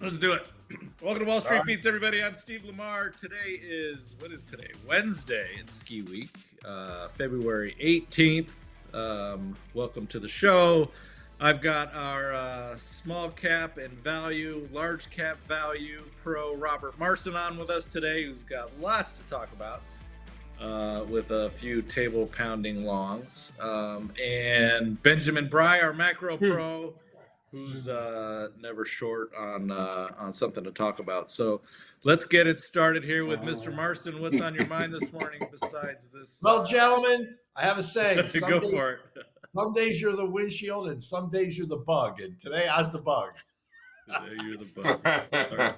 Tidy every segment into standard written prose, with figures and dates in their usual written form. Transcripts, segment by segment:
Let's do it. Welcome to Wall Street right. Beats, everybody. I'm Steve Lamar. What is today? Wednesday. It's ski week, February 18th. Welcome to the show. I've got our small cap and value, large cap value pro Robert Marson on with us today, who's got lots to talk about with a few table pounding longs. And Benjamin Bry, our macro pro, who's never short on something to talk about. So let's get it started here with Mr. Marson. What's on your mind this morning besides this? Well, gentlemen, I have a saying. Go for it. Some days you're the windshield and some days you're the bug. And today I was the bug. You're the bug. All right.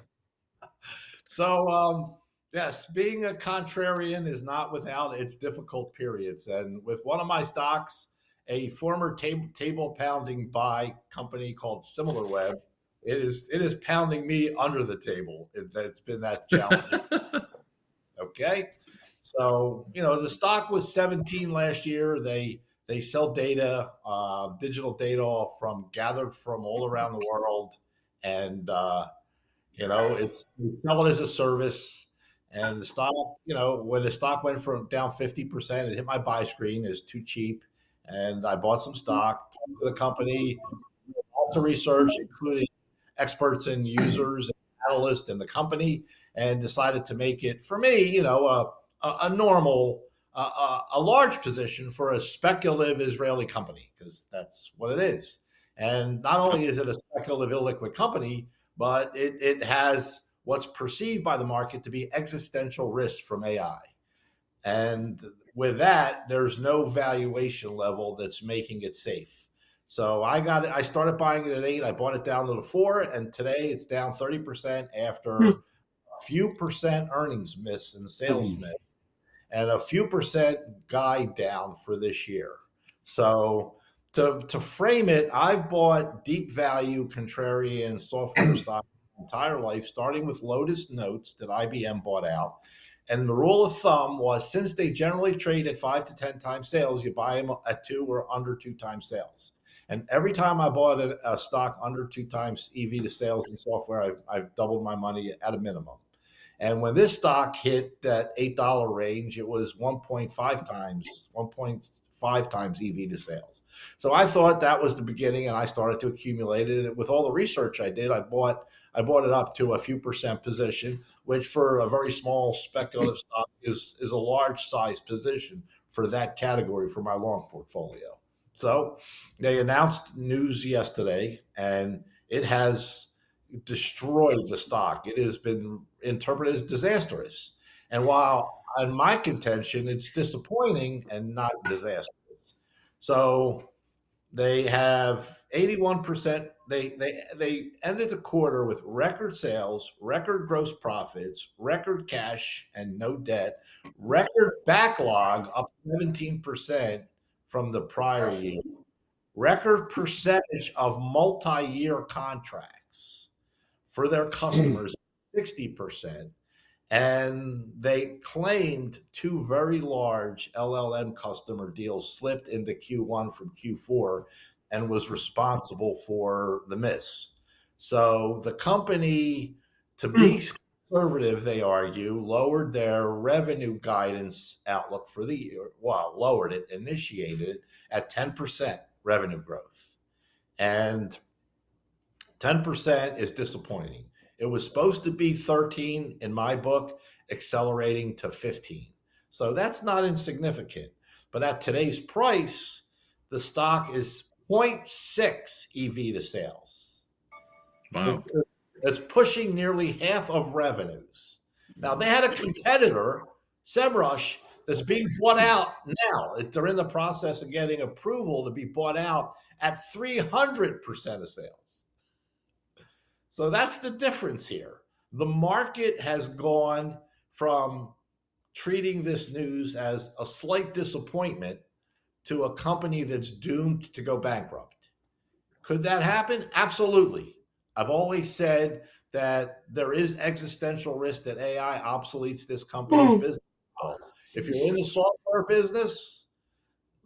So, yes, being a contrarian is not without its difficult periods. And with one of my stocks, a former table pounding buy company called SimilarWeb, it is pounding me under the table. It's been that challenging. Okay. So, the stock was 17 last year. They sell data, digital data gathered from all around the world. And, it's they sell it as a service. And the stock, when the stock went from down 50%, it hit my buy screen. It's too cheap. And I bought some stock, talked to the company, lots of research, including experts and users and analysts in the company, and decided to make it, for me, a normal, a large position for a speculative Israeli company, because that's what it is. And not only is it a speculative illiquid company, but it has what's perceived by the market to be existential risk from AI. And with that, there's no valuation level that's making it safe. So I started buying it at 8. I bought it down to the 4, and today it's down 30% after a few percent earnings miss and sales miss, and a few percent guide down for this year. So to frame it, I've bought deep value contrarian software stock my entire life, starting with Lotus Notes that IBM bought out. And the rule of thumb was, since they generally trade at 5 to 10 times sales, you buy them at 2 or under 2 times sales. And every time I bought a stock under 2 times EV to sales in software, I've doubled my money at a minimum. And when this stock hit that $8 range, it was 1.5 times EV to sales. So I thought that was the beginning, and I started to accumulate it. And with all the research I did, I bought it up to a few percent position, which for a very small speculative stock is a large size position for that category for my long portfolio. So they announced news yesterday, and it has destroyed the stock. It has been interpreted as disastrous. And while in my contention, it's disappointing and not disastrous. So they have 81%. They ended the quarter with record sales, record gross profits, record cash and no debt, record backlog up 17% from the prior year, record percentage of multi-year contracts for their customers, 60%. And they claimed 2 very large LLM customer deals slipped into Q1 from Q4 and was responsible for the miss. So the company, to be conservative, they argue, lowered their revenue guidance outlook for the year. Well, lowered it, initiated it at 10% revenue growth. And 10% is disappointing. It was supposed to be 13 in my book, accelerating to 15. So that's not insignificant. But at today's price, the stock is 0.6 EV to sales. Wow. It's pushing nearly half of revenues. Now, they had a competitor, SEMrush, that's being bought out now. They're in the process of getting approval to be bought out at 300% of sales. So that's the difference here. The market has gone from treating this news as a slight disappointment to a company that's doomed to go bankrupt. Could that happen? Absolutely. I've always said that there is existential risk that AI obsoletes this company's business model. If you're in the software business,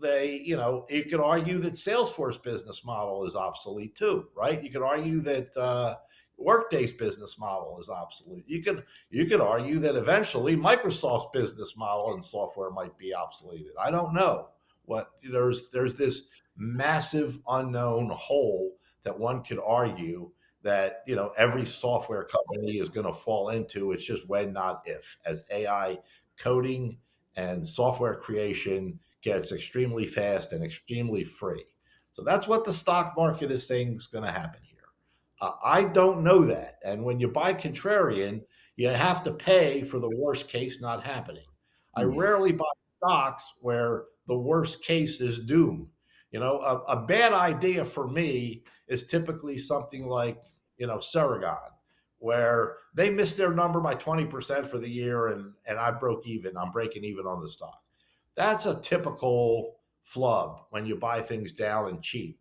you could argue that Salesforce business model is obsolete too, right? You could argue that Workday's business model is obsolete. You could argue that eventually Microsoft's business model and software might be obsoleted. I don't know. There's this massive unknown hole that one could argue that every software company is going to fall into. It's just when, not if, as AI coding and software creation gets extremely fast and extremely free. So that's what the stock market is saying is going to happen here. I don't know that. And when you buy contrarian, you have to pay for the worst case not happening. I rarely buy stocks where the worst case is doom. A bad idea for me is typically something like, Ceragon, where they missed their number by 20% for the year and I broke even. I'm breaking even on the stock. That's a typical flub when you buy things down and cheap.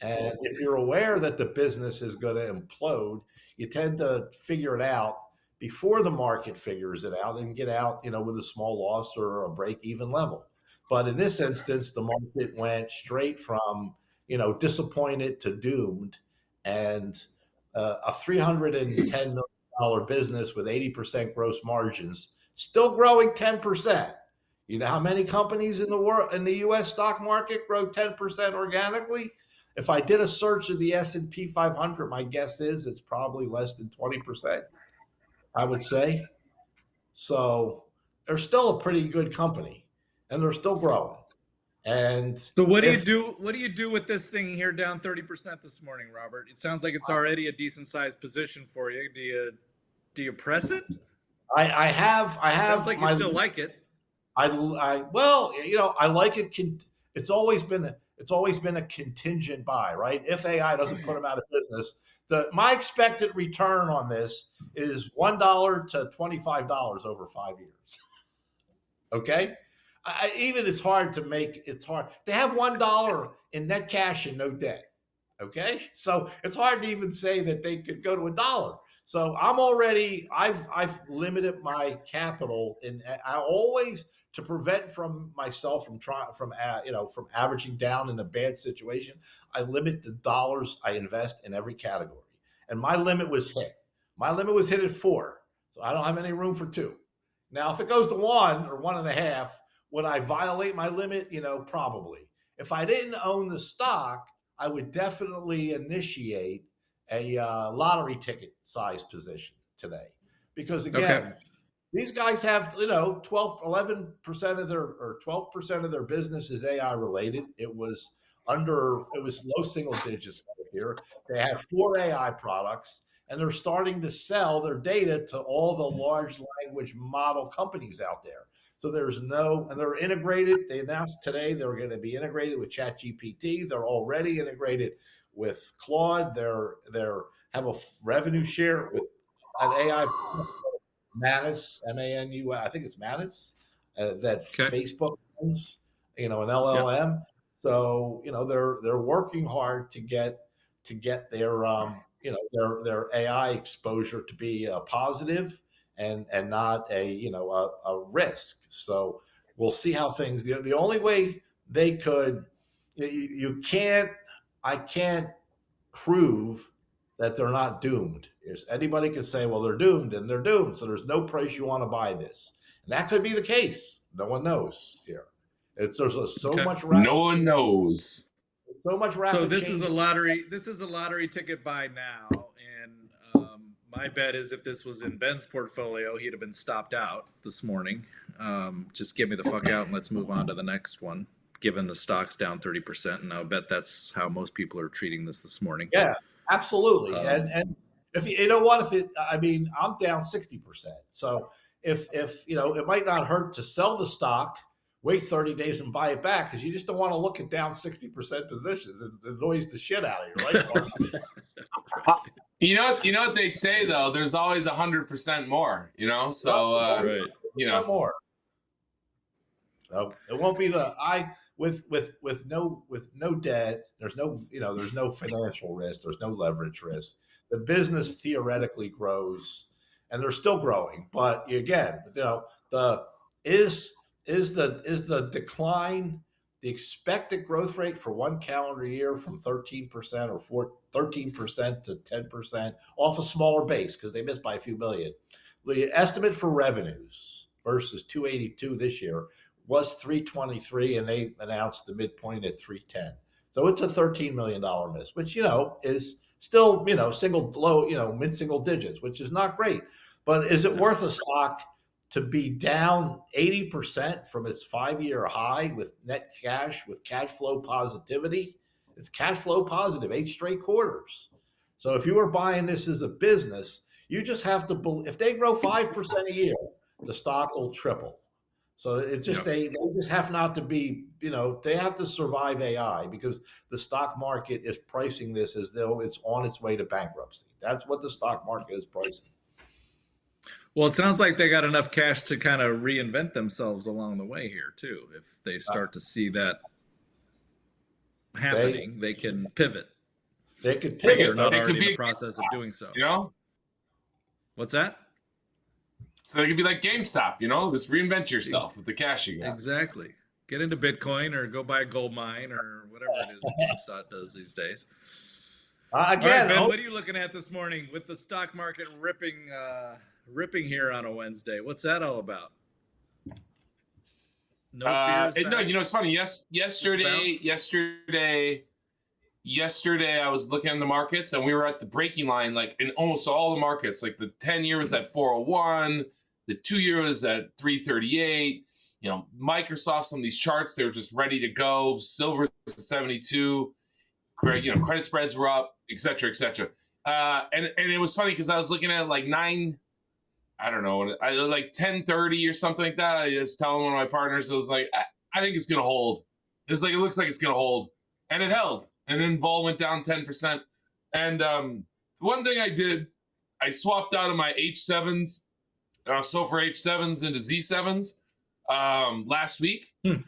And if you're aware that the business is going to implode, you tend to figure it out before the market figures it out and get out, with a small loss or a break even level. But in this instance, the market went straight from, disappointed to doomed, and a $310 million business with 80% gross margins, still growing 10%. You know how many companies in the world, in the U.S. stock market, grow 10% organically? If I did a search of the S&P 500, my guess is it's probably less than 20%, I would say. So they're still a pretty good company, and they're still growing. And so what do you do? What do you do with this thing here down 30% this morning, Robert? It sounds like it's already a decent sized position for you. Do you press it? I have. Sounds like you still like it. I like it. It's always been a contingent buy, right? If AI doesn't put them out of business, my expected return on this is $1 to $25 over 5 years. Okay, it's hard to make. It's hard. They have $1 in net cash and no debt. Okay, so it's hard to even say that they could go to $1. So I've limited my capital, and I always, to prevent myself from averaging down in a bad situation, I limit the dollars I invest in every category. And my limit was hit. My limit was hit at 4, so I don't have any room for 2. Now, if it goes to 1 or 1.5, would I violate my limit? Probably. If I didn't own the stock, I would definitely initiate a lottery ticket size position today, because again, these guys have 11% of their 12% of their business is AI related. It was low single digits here. They have 4 AI products, and they're starting to sell their data to all the large language model companies out there. So and they're integrated. They announced today they're going to be integrated with ChatGPT. They're already integrated with Claude. They're have a revenue share with an AI Manus, MANU. I think it's Manus that Facebook owns. An LLM. Yep. So they're working hard to get their their AI exposure to be positive and not a risk. So we'll see how things. The only way they could, I can't prove that they're not doomed. Anybody can say, well, they're doomed, and they're doomed, so there's no price you want to buy this. And that could be the case. No one knows here. There's so much. No one knows. So much rapid. So this is a lottery. This is a lottery ticket buy now, and my bet is if this was in Ben's portfolio, he'd have been stopped out this morning. Just get me the fuck out and let's move on to the next one. Given the stock's down 30%, and I'll bet that's how most people are treating this morning. Yeah, absolutely. And if I'm down 60%. So if it might not hurt to sell the stock, wait 30 days and buy it back, because you just don't want to look at down 60% positions. It annoys the shit out of you, right? You know what they say though. There's always 100% more. So right. More. So it won't be with no debt. There's no financial risk. There's no leverage risk. The business theoretically grows, and they're still growing. But again, is the decline the expected growth rate for one calendar year from 13% or 13% to 10% off a smaller base because they missed by a few million. The estimate for revenues versus 282 this year was 323, and they announced the midpoint at 310. So it's a $13 million miss, which, is still, mid-single digits, which is not great. But is it worth a stock to be down 80% from its 5-year high with net cash, with cash flow positivity? It's cash flow positive, 8 straight quarters. So if you were buying this as a business, you just have to, if they grow 5% a year, the stock will triple. So it's just, they just have not to be, they have to survive AI because the stock market is pricing this as though it's on its way to bankruptcy. That's what the stock market is pricing. Well, it sounds like they got enough cash to kind of reinvent themselves along the way here too. If they start to see that happening, they can pivot. They could pivot. They're not already in the process of doing so. What's that? So they could be like GameStop, just reinvent yourself with the cash you got. Exactly. Get into Bitcoin or go buy a gold mine or whatever it is that GameStop does these days. Again, all right, Ben, what are you looking at this morning with the stock market ripping here on a Wednesday? What's that all about? No fears. No, it's funny. Yesterday I was looking at the markets and we were at the breaking line, like in almost all the markets. Like the 10-year was at 401, the 2-year was at 338. Microsoft, some of these charts, they were just ready to go. Silver was 72. Credit spreads were up, et cetera, et cetera. And it was funny because I was looking at like 10:30 or something like that. I was telling one of my partners, I was like, I think it's going to hold. It looks like it's going to hold. And it held. And then vol went down 10%. And one thing I did, I swapped out of my H7s, SOFR H7s into Z7s last week. And,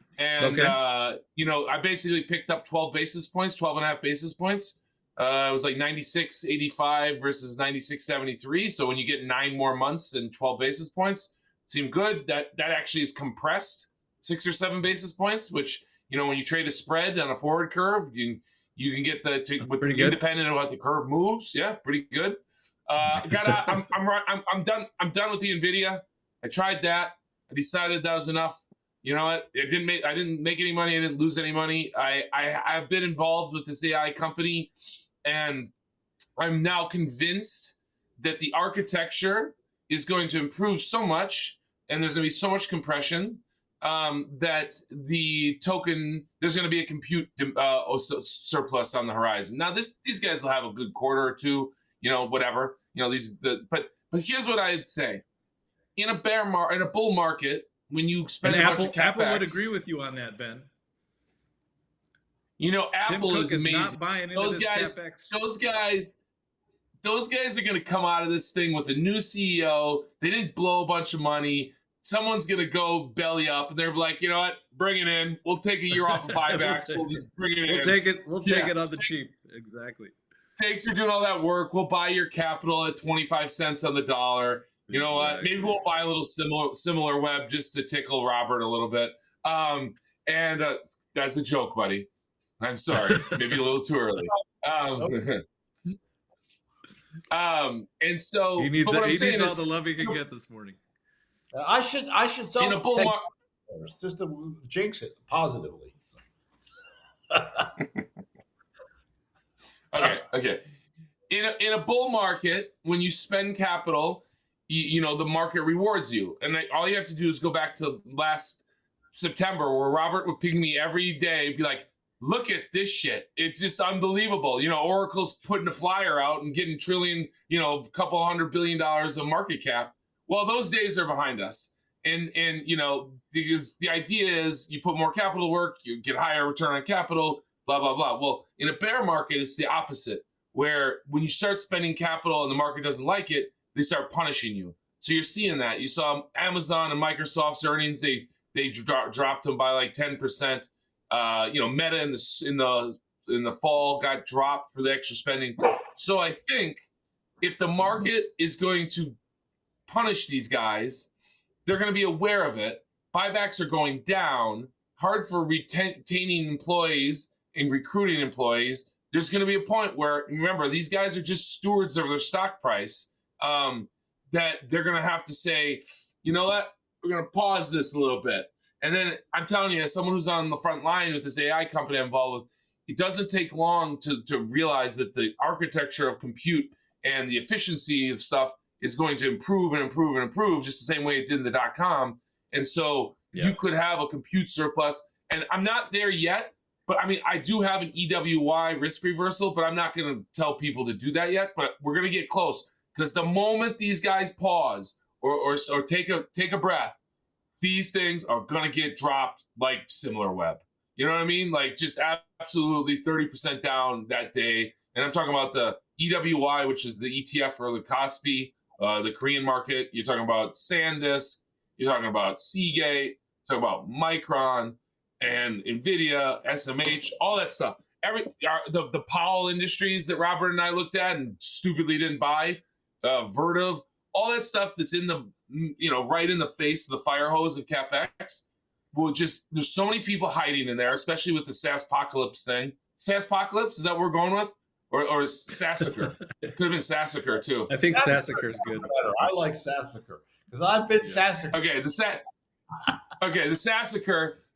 I basically picked up 12 and a half basis points. It was like 96.85 versus 96.73. So when you get 9 more months and 12 basis points, seemed good. That actually is compressed 6 or 7 basis points, which, when you trade a spread on a forward curve, you can get independent of what the curve moves. Yeah, pretty good. I'm done with the NVIDIA. I tried that. I decided that was enough. You know what? I didn't make any money. I didn't lose any money. I've been involved with this AI company, and I'm now convinced that the architecture is going to improve so much, and there's going to be so much compression that the token, there's going to be a compute surplus on the horizon. Now, these guys will have a good quarter or two, whatever. But here's what I'd say: in a bull market, when you spend a bunch of CapEx, Apple would agree with you on that, Ben. Apple is amazing. Not buying into those this guys, CapEx. those guys are going to come out of this thing with a new CEO. They didn't blow a bunch of money. Someone's going to go belly up, and they're like, you know what? Bring it in. We'll take a year off of buybacks. We'll just bring it in. We'll take it on the cheap. Exactly. Thanks for doing all that work. We'll buy your capital at 25 cents on the dollar. You know what? Maybe we'll buy a little similar web just to tickle Robert a little bit. And that's a joke, buddy. I'm sorry. Maybe a little too early. And so he needs all the love he can get this morning. I should sell in a bull market just to jinx it positively. Okay. In a bull market, when you spend capital, the market rewards you. And all you have to do is go back to last September, where Robert would ping me every day and be like, look at this shit. It's just unbelievable. Oracle's putting a flyer out and getting trillion, a couple $100 billion of market cap. Well, those days are behind us. And because the idea is you put more capital to work, you get higher return on capital, blah, blah, blah. Well, in a bear market, it's the opposite, where when you start spending capital and the market doesn't like it, they start punishing you. So you're seeing that. You saw Amazon and Microsoft's earnings, they dropped them by like 10%. Meta in the fall got dropped for the extra spending. So I think if the market is going to punish these guys, they're going to be aware of it. Buybacks are going down. hard for retaining employees and recruiting employees. There's going to be a point where, remember, these guys are just stewards of their stock price, that they're going to have to say, you know what, we're going to pause this a little bit. And then I'm telling you, as someone who's on the front line with this AI company I'm involved with, it doesn't take long to realize that the architecture of compute and the efficiency of stuff is going to improve and improve and improve, just the same way it did in the .com. And so you could have a compute surplus. And I'm not there yet, but I mean, I do have an EWY risk reversal, but I'm not going to tell people to do that yet. But we're going to get close, because the moment these guys pause or take a breath, these things are going to get dropped like SimilarWeb. You know what I mean? Like just absolutely 30% down that day. And I'm talking about the EWY, which is the ETF for the Kospi, the Korean market. You're talking about SanDisk. You're talking about Seagate. You're talking about Micron and NVIDIA, SMH, all that stuff. The Powell Industries that Robert and I looked at and stupidly didn't buy, Vertiv, all that stuff that's in the, right in the face of the fire hose of CapEx. There's so many people hiding in there, especially with the SaaSapocalypse thing. SaaSapocalypse, is that what we're going with? Or SaaSACRE? It could have been SaaSACRE too. I think SaaSACRE is good. Better. I like SaaSACRE because I've been SaaSACRE. Okay, the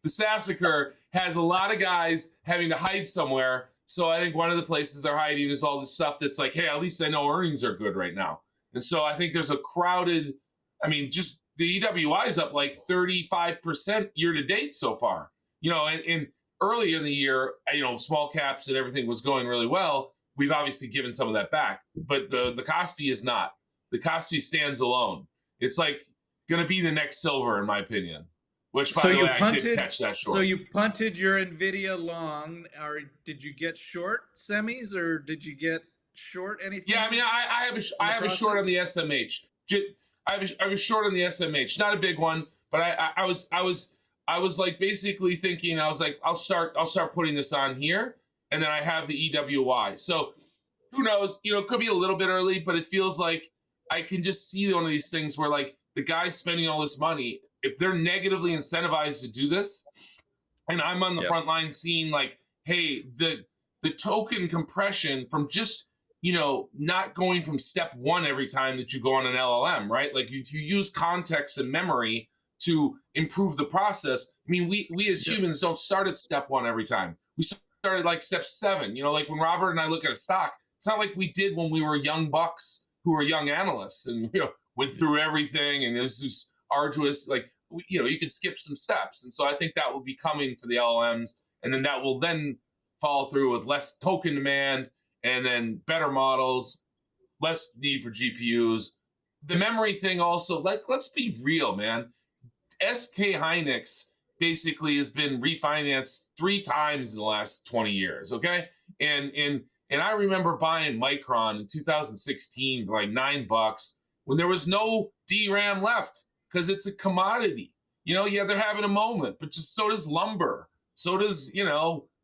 SaaSACRE has a lot of guys having to hide somewhere. So I think one of the places they're hiding is all the stuff that's like, hey, at least I know earnings are good right now. And so I think there's a crowded, just the EWI is up like 35% year to date so far. And early in the year, small caps and everything was going really well. We've obviously given some of that back, but the Kospi is not. The Kospi stands alone. It's like going to be the next silver, in my opinion. Which, by the way, I did catch that short. So you punted your NVIDIA long, or did you get short semis, or did you get short anything? Yeah, I have a short on the SMH. I have a short on the SMH, not a big one, but I was like basically thinking, I was like, I'll start putting this on here, and then I have the EWY. So who knows? It could be a little bit early, but it feels like I can just see one of these things where like the guy spending all this money, if they're negatively incentivized to do this, and I'm on the front line seeing like, hey, the token compression from just not going from step one every time that you go on an LLM, right? Like you use context and memory to improve the process. We as humans don't start at step one every time. We started like step 7. Like when Robert and I look at a stock, it's not like we did when we were young bucks who were young analysts and went through everything and it was this arduous. Like you could skip some steps, and so I think that will be coming for the LLMs, and then that will then follow through with less token demand. And then better models, less need for GPUs. The memory thing also, like, let's be real, man. SK Hynix basically has been refinanced 3 times in the last 20 years, okay? And I remember buying Micron in 2016 for like $9 when there was no DRAM left because it's a commodity. They're having a moment, but just so does lumber. So does,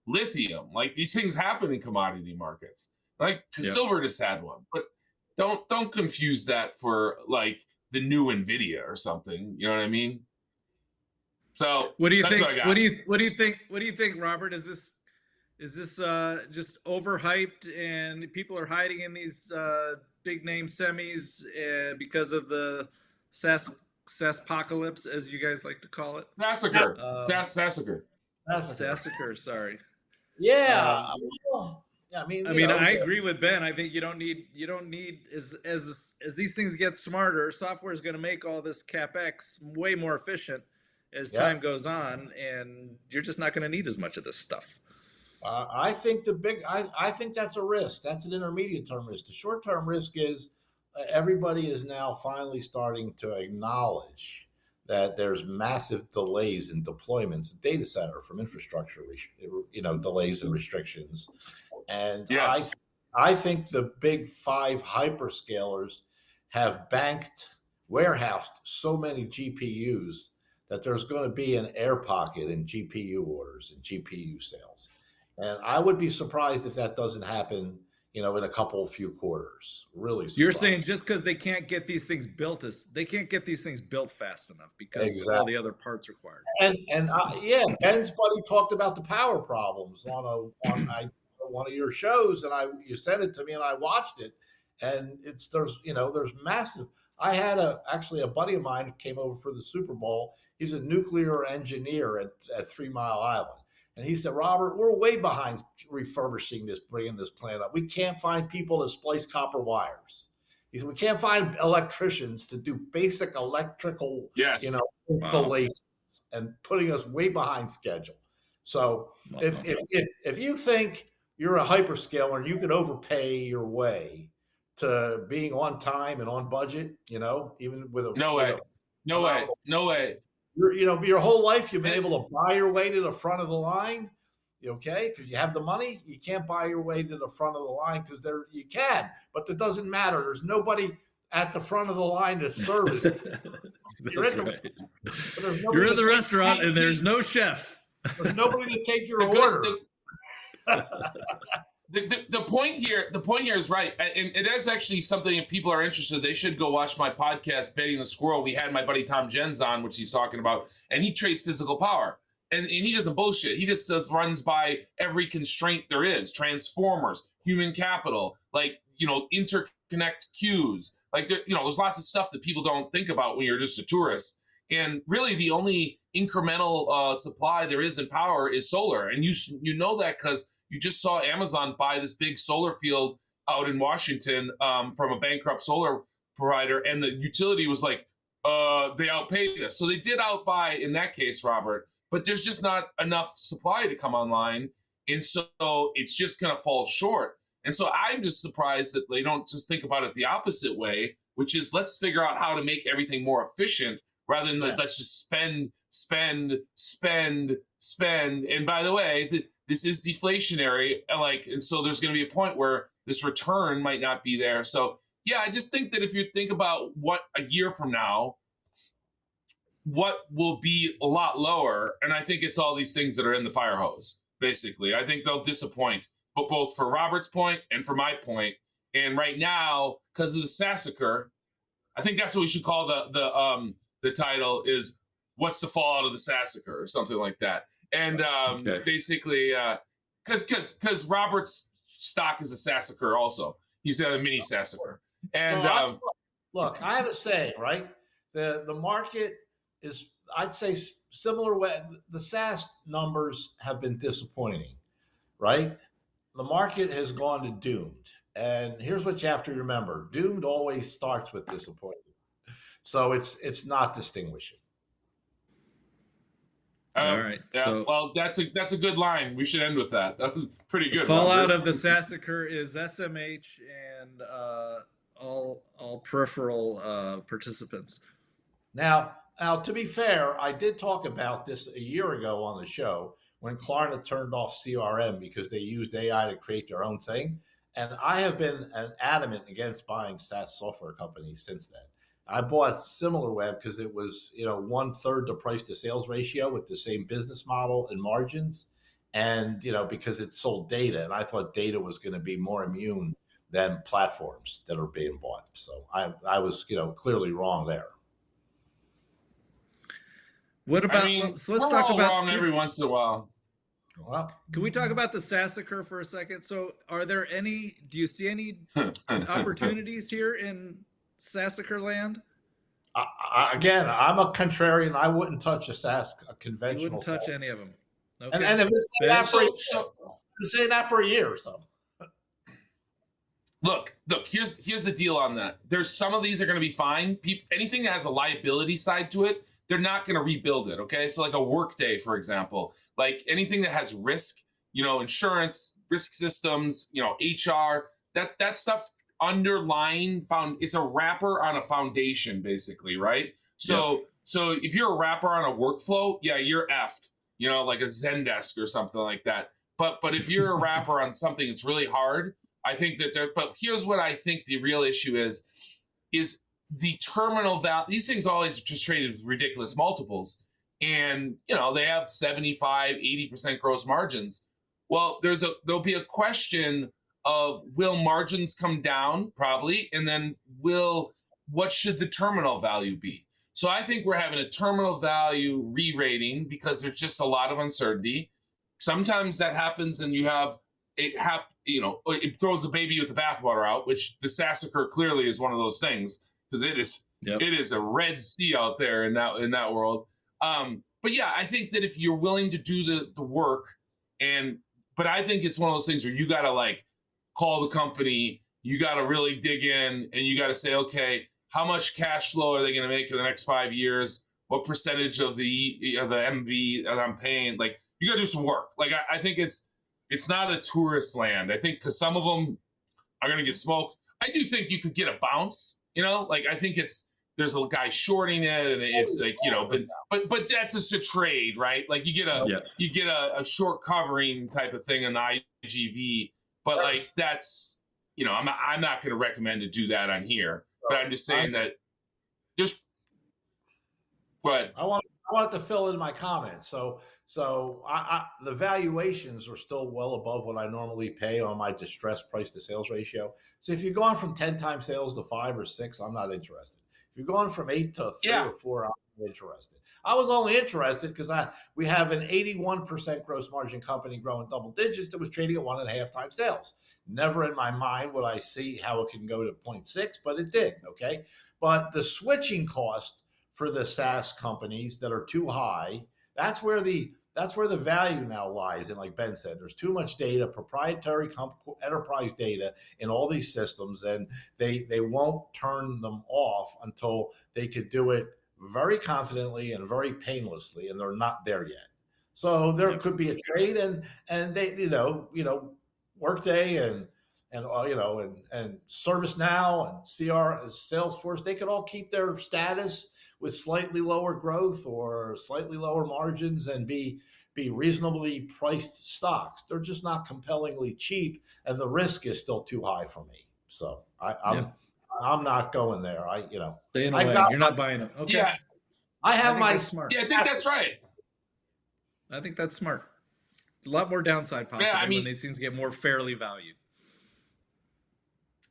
lithium. Like these things happen in commodity markets. Like silver just had one, but don't confuse that for like the new NVIDIA or something. You know what I mean? So what do you that's think? What I got. What do you think, Robert? Is this just overhyped and people are hiding in these big name semis because of the SaaSapocalypse, as you guys like to call it? SaaSACRE. SaaSACRE. SaaSACRE. Sorry. Yeah. I agree with Ben. I think you don't need as these things get smarter, software is going to make all this CapEx way more efficient as time goes on, and you're just not going to need as much of this stuff. I think I think that's a risk. That's an intermediate term risk. The short term risk is everybody is now finally starting to acknowledge that there's massive delays in deployments, data center from infrastructure, delays and restrictions. And I think the big 5 hyperscalers have warehoused so many GPUs that there's going to be an air pocket in GPU orders and GPU sales. And I would be surprised if that doesn't happen, in a few quarters. Really surprised. You're saying just because they can't get these things built fast enough because all the other parts required. And Ben's buddy talked about the power problems on one of your shows, and you sent it to me, and I watched it, and there's massive. I had actually a buddy of mine came over for the Super Bowl. He's a nuclear engineer at 3 Mile Island. And he said, Robert, we're way behind refurbishing bringing this plant up. We can't find people to splice copper wires. He said, we can't find electricians to do basic electrical, installations, and putting us way behind schedule. So if you think you're a hyperscaler and you can overpay your way to being on time and on budget, even with a no way. Your whole life you've been able to buy your way to the front of the line, okay? Because you have the money. You can't buy your way to the front of the line because you can, but that doesn't matter. There's nobody at the front of the line to service. You're in the restaurant and there's no chef. There's nobody to take your order. The point here is right, and it is actually something. If people are interested, they should go watch my podcast, Betting the Squirrel. We had my buddy Tom Jens on, which he's talking about, and he trades physical power, and he doesn't bullshit. He just runs by every constraint there is: transformers, human capital, interconnect queues. There's lots of stuff that people don't think about when you're just a tourist. And really, the only incremental supply there is in power is solar, and you know that because you just saw Amazon buy this big solar field out in Washington from a bankrupt solar provider, and the utility was like, they outpaid us. So they did outbuy in that case, Robert, but there's just not enough supply to come online, and so it's just going to fall short. And so I'm just surprised that they don't just think about it the opposite way, which is let's figure out how to make everything more efficient rather than let's just spend. And by the way, this is deflationary, and so there's going to be a point where this return might not be there. So yeah, I just think that if you think about what a year from now, what will be a lot lower, and I think it's all these things that are in the fire hose, basically. I think they'll disappoint, but both for Robert's point and for my point. And right now, because of the SaaSACRE, I think that's what we should call the title is what's the fallout of the SaaSACRE or something like that. And basically, because Robert's stock is a SaaSACRE also. He's a mini SaaSACRE. And look, I have a saying, right? The market is, I'd say, similar way. The SaaS numbers have been disappointing, right? The market has gone to doomed. And here's what you have to remember. Doomed always starts with disappointment. So it's not distinguishing. All right. Yeah, so, well, that's a good line. We should end with that. That was pretty good. The fallout of the SaaSACRE is SMH and all peripheral participants. Now, to be fair, I did talk about this a year ago on the show when Klarna turned off CRM because they used AI to create their own thing. And I have been adamant against buying SaaS software companies since then. I bought SimilarWeb because it was, 1/3 the price to sales ratio with the same business model and margins. And, because it sold data, and I thought data was going to be more immune than platforms that are being bought. So I was, clearly wrong there. What about, so let's talk about wrong every once in a while. Well, can we talk about the SaaSACRE for a second? So do you see any opportunities here in SaaSACRE land? Again, I'm a contrarian. I wouldn't touch a conventional. You wouldn't touch any of them. Okay. And I've been saying that for a year or so. Look, here's the deal on that. There's some of these are going to be fine. Anything that has a liability side to it, they're not going to rebuild it, okay? So like a Workday, for example, like anything that has risk, insurance, risk systems, HR, that stuff's underlying it's a wrapper on a foundation, basically, right? So if you're a wrapper on a workflow, yeah, you're effed, like a Zendesk or something like that. But if you're a wrapper on something that's really hard, I think but here's what I think the real issue is the terminal value. These things always just traded with ridiculous multiples, and they have 75, 80% gross margins. Well, there'll be a question of will margins come down? Probably. And then what should the terminal value be? So I think we're having a terminal value re-rating because there's just a lot of uncertainty. Sometimes that happens and it throws the baby with the bathwater out, which the SaaSACRE clearly is one of those things, because it is a red sea out there in that world. But yeah, I think that if you're willing to do the work, but I think it's one of those things where you got to like call the company, you got to really dig in, and you got to say, okay, how much cash flow are they going to make in the next 5 years? What percentage of the MV that I'm paying? Like, you got to do some work. Like, I think it's not a tourist land. I think because some of them are going to get smoked. I do think you could get a bounce. Like I think there's a guy shorting it, and it's like but that's just a trade, right? Like you get a short covering type of thing in the IGV, but like that's I'm not going to recommend to do that on here. But I'm just saying that there's. But I wanted to fill in my comments. So the valuations are still well above what I normally pay on my distressed price to sales ratio. So if you're going from 10 times sales to 5 or 6, I'm not interested. If you're going from 8 to 3 or 4, I'm interested. I was only interested because we have an 81% gross margin company growing double digits that was trading at 1.5 times sales. Never in my mind would I see how it can go to 0.6, but it did. Okay. But the switching cost for the SaaS companies that are too high, that's where the value now lies. And like Ben said, there's too much data, proprietary enterprise data in all these systems, and they won't turn them off until they could do it very confidently and very painlessly, and they're not there yet. So there could be a trade, and they Workday and ServiceNow and Salesforce, they could all keep their status with slightly lower growth or slightly lower margins and be reasonably priced stocks. They're just not compellingly cheap, and the risk is still too high for me. So I'm not going there. Staying away. You're not buying them. Okay. Yeah. I have my smart. Yeah, I think that's right. I think that's smart. A lot more downside possible when these things get more fairly valued.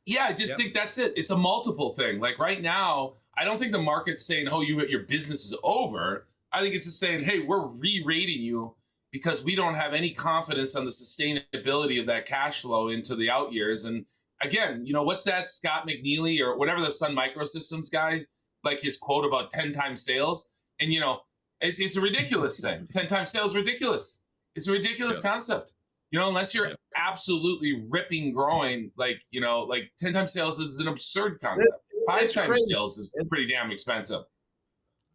Yeah, I just think that's it. It's a multiple thing. Like right now, I don't think the market's saying, "Oh, your business is over." I think it's just saying, "Hey, we're re-rating you because we don't have any confidence on the sustainability of that cash flow into the out years." And again, what's that Scott McNeely or whatever the Sun Microsystems guy, like his quote about 10 times sales? And it's a ridiculous thing. 10 times sales, ridiculous. It's a ridiculous concept. Unless you're absolutely ripping growing, like 10 times sales is an absurd concept. 5 times sales is pretty damn expensive.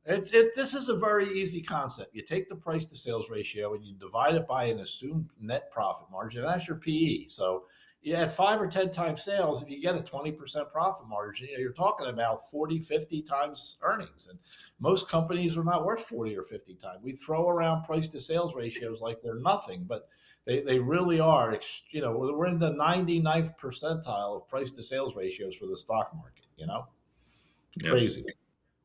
This is a very easy concept. You take the price to sales ratio and you divide it by an assumed net profit margin. And that's your PE. So at 5 or 10 times sales, if you get a 20% profit margin, you're talking about 40, 50 times earnings. And most companies are not worth 40 or 50 times. We throw around price to sales ratios like they're nothing, but they really are. We're in the 99th percentile of price to sales ratios for the stock market. Crazy.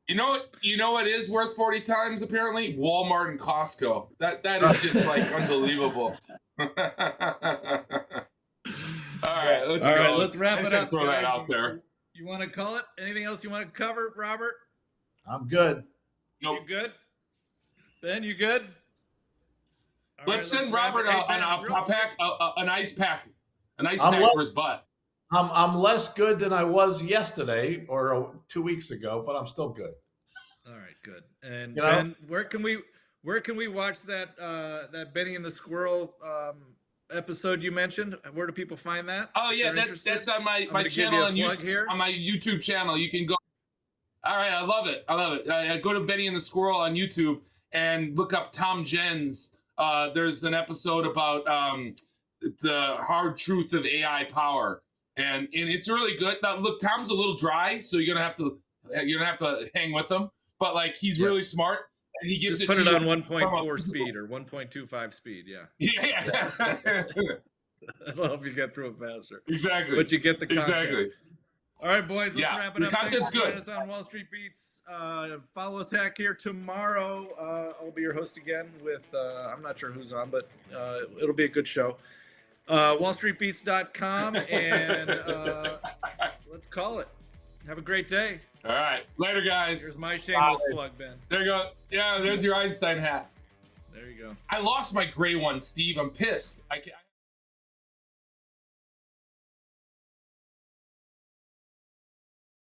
You know what is worth 40 times apparently? Walmart and Costco. That is just like unbelievable. All right, let's go. All right, let's wrap it up. Throw that out there. You want to call it? Anything else you want to cover, Robert? I'm good. Nope. You good? Ben, you good? Let's send Robert an ice pack for his butt. I'm less good than I was yesterday or 2 weeks ago, but I'm still good. All right, good. And Ben, where can we watch that Benny and the Squirrel episode you mentioned? Where do people find that? Oh yeah, that's on my channel on my YouTube channel. You can go. All right, I love it. Go to Benny and the Squirrel on YouTube and look up Tom Jens. There's an episode about the hard truth of AI power. And it's really good. Now, look, Tom's a little dry, so you're gonna have to hang with him. But like, he's really smart, and he gives Just put it on 1.4 speed or 1.25 speed. Yeah. Yeah. That'll help you get through it faster. Exactly. But you get the content. Exactly. All right, boys. Let's wrap it up. The content's good. Us on Wall Street Beats. Follow us back here tomorrow. I'll be your host again with I'm not sure who's on, but it'll be a good show. wallstreetbeats.com, and let's call it. Have a great day. All right. Later, guys. Here's my shameless plug, Ben. There you go. Yeah, there's your Einstein hat. There you go. I lost my gray one, Steve. I'm pissed. I can't.